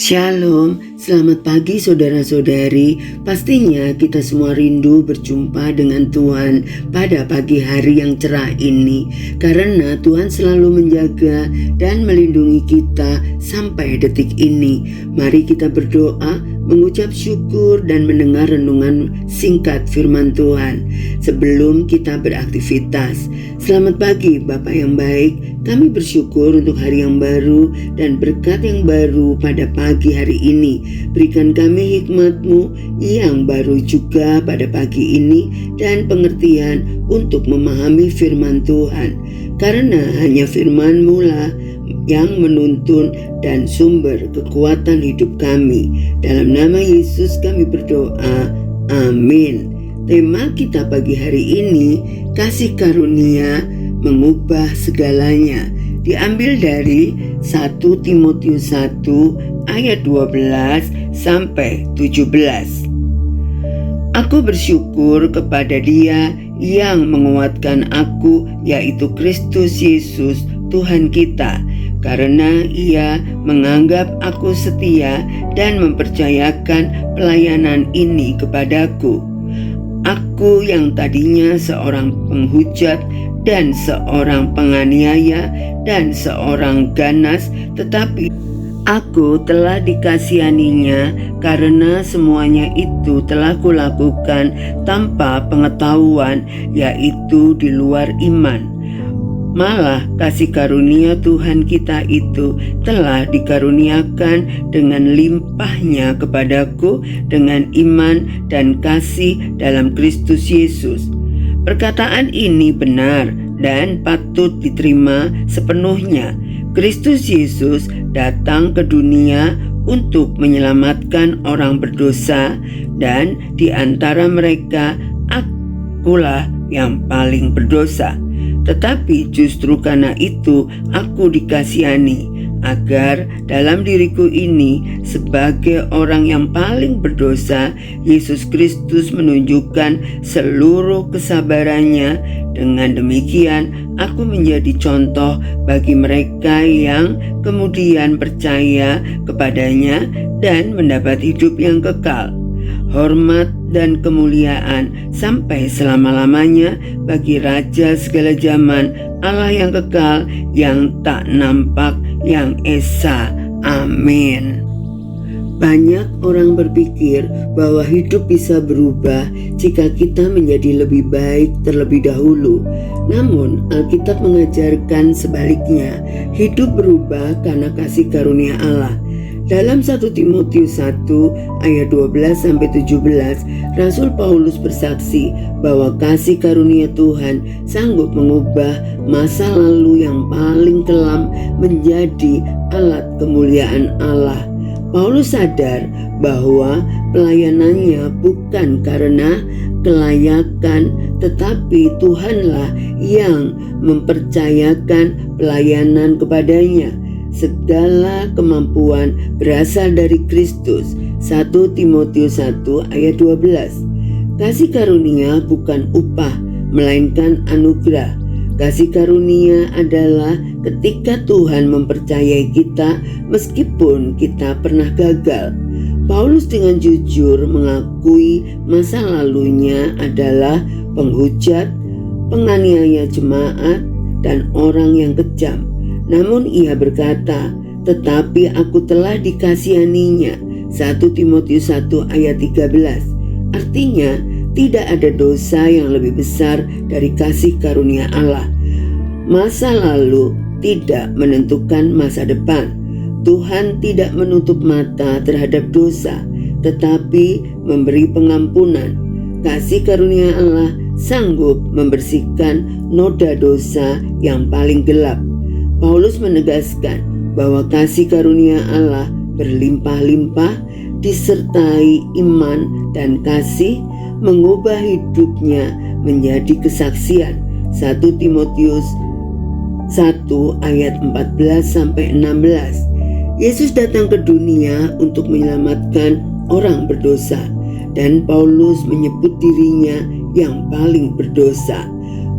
Shalom, selamat pagi saudara-saudari. Pastinya kita semua rindu berjumpa dengan Tuhan pada pagi hari yang cerah ini, karena Tuhan selalu menjaga dan melindungi kita sampai detik ini. Mari kita berdoa, mengucap syukur dan mendengar renungan singkat firman Tuhan sebelum kita beraktivitas. Selamat pagi Bapak yang baik, kami bersyukur untuk hari yang baru dan berkat yang baru pada pagi hari ini. Berikan kami hikmat-Mu yang baru juga pada pagi ini dan pengertian untuk memahami firman Tuhan, karena hanya firman-Mu lah yang menuntun dan sumber kekuatan hidup kami. Dalam nama Yesus kami berdoa, amin. Tema kita pagi hari ini, kasih karunia mengubah segalanya, diambil dari 1 Timotius 1 ayat 12 sampai 17. Aku bersyukur kepada Dia yang menguatkan aku, yaitu Kristus Yesus Tuhan kita, karena Ia menganggap aku setia dan mempercayakan pelayanan ini kepadaku. Aku yang tadinya seorang penghujat dan seorang penganiaya dan seorang ganas, tetapi aku telah dikasihaninya, karena semuanya itu telah kulakukan tanpa pengetahuan, yaitu di luar iman. Malah kasih karunia Tuhan kita itu telah dikaruniakan dengan limpahnya kepadaku dengan iman dan kasih dalam Kristus Yesus. Perkataan ini benar dan patut diterima sepenuhnya. Kristus Yesus datang ke dunia untuk menyelamatkan orang berdosa, dan di antara mereka akulah yang paling berdosa. Tetapi justru karena itu aku dikasihani, agar dalam diriku ini sebagai orang yang paling berdosa, Yesus Kristus menunjukkan seluruh kesabarannya. Dengan demikian aku menjadi contoh bagi mereka yang kemudian percaya kepadanya dan mendapat hidup yang kekal. Hormat dan kemuliaan sampai selama-lamanya bagi Raja segala zaman, Allah yang kekal, yang tak nampak, yang esa. Amin. Banyak orang berpikir bahwa hidup bisa berubah jika kita menjadi lebih baik terlebih dahulu. Namun Alkitab mengajarkan sebaliknya, hidup berubah karena kasih karunia Allah. Dalam 1 Timotius 1 ayat 12-17, Rasul Paulus bersaksi bahwa kasih karunia Tuhan sanggup mengubah masa lalu yang paling kelam menjadi alat kemuliaan Allah. Paulus sadar bahwa pelayanannya bukan karena kelayakan, tetapi Tuhanlah yang mempercayakan pelayanan kepadanya. Segala kemampuan berasal dari Kristus. 1 Timotius 1 ayat 12. Kasih karunia bukan upah, melainkan anugerah. Kasih karunia adalah ketika Tuhan mempercayai kita meskipun kita pernah gagal. Paulus dengan jujur mengakui masa lalunya adalah penghujat, penganiaya jemaat, dan orang yang kejam. Namun ia berkata, tetapi aku telah dikasihaninya. 1 Timotius 1 ayat 13. Artinya, tidak ada dosa yang lebih besar dari kasih karunia Allah. Masa lalu tidak menentukan masa depan. Tuhan tidak menutup mata terhadap dosa, tetapi memberi pengampunan. Kasih karunia Allah sanggup membersihkan noda dosa yang paling gelap. Paulus menegaskan bahwa kasih karunia Allah berlimpah-limpah disertai iman dan kasih mengubah hidupnya menjadi kesaksian. 1 Timotius 1 ayat 14-16. Yesus datang ke dunia untuk menyelamatkan orang berdosa, dan Paulus menyebut dirinya yang paling berdosa.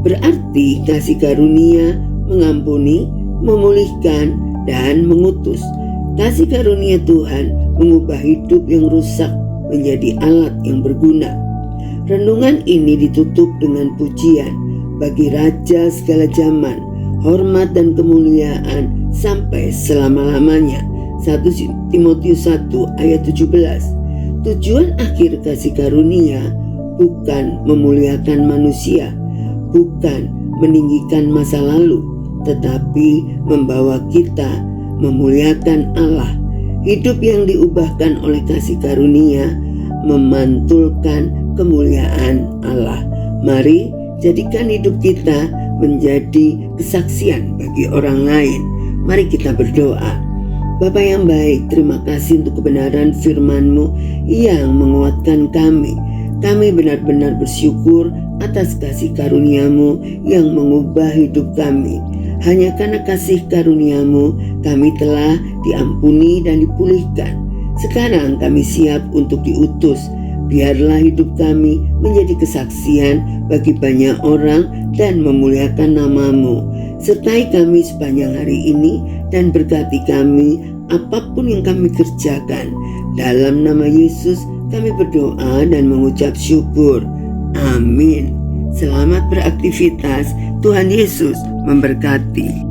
Berarti kasih karunia mengampuni, memulihkan, dan mengutus. Kasih karunia Tuhan mengubah hidup yang rusak menjadi alat yang berguna. Renungan ini ditutup dengan pujian bagi Raja segala zaman, hormat dan kemuliaan sampai selama-lamanya. 1 Timotius 1 ayat 17. Tujuan akhir kasih karunia bukan memuliakan manusia, bukan meninggikan masa lalu, tetapi membawa kita memuliakan Allah. Hidup yang diubahkan oleh kasih karunia memantulkan kemuliaan Allah. Mari jadikan hidup kita menjadi kesaksian bagi orang lain. Mari kita berdoa. Bapa yang baik, terima kasih untuk kebenaran firman-Mu yang menguatkan kami. Kami benar-benar bersyukur atas kasih karunia-Mu yang mengubah hidup kami. Hanya karena kasih karunia-Mu kami telah diampuni dan dipulihkan. Sekarang kami siap untuk diutus. Biarlah hidup kami menjadi kesaksian bagi banyak orang dan memuliakan nama-Mu. Sertai kami sepanjang hari ini dan berkati kami apapun yang kami kerjakan. Dalam nama Yesus kami berdoa dan mengucap syukur. Amin. Selamat beraktivitas. Tuhan Yesus memberkati.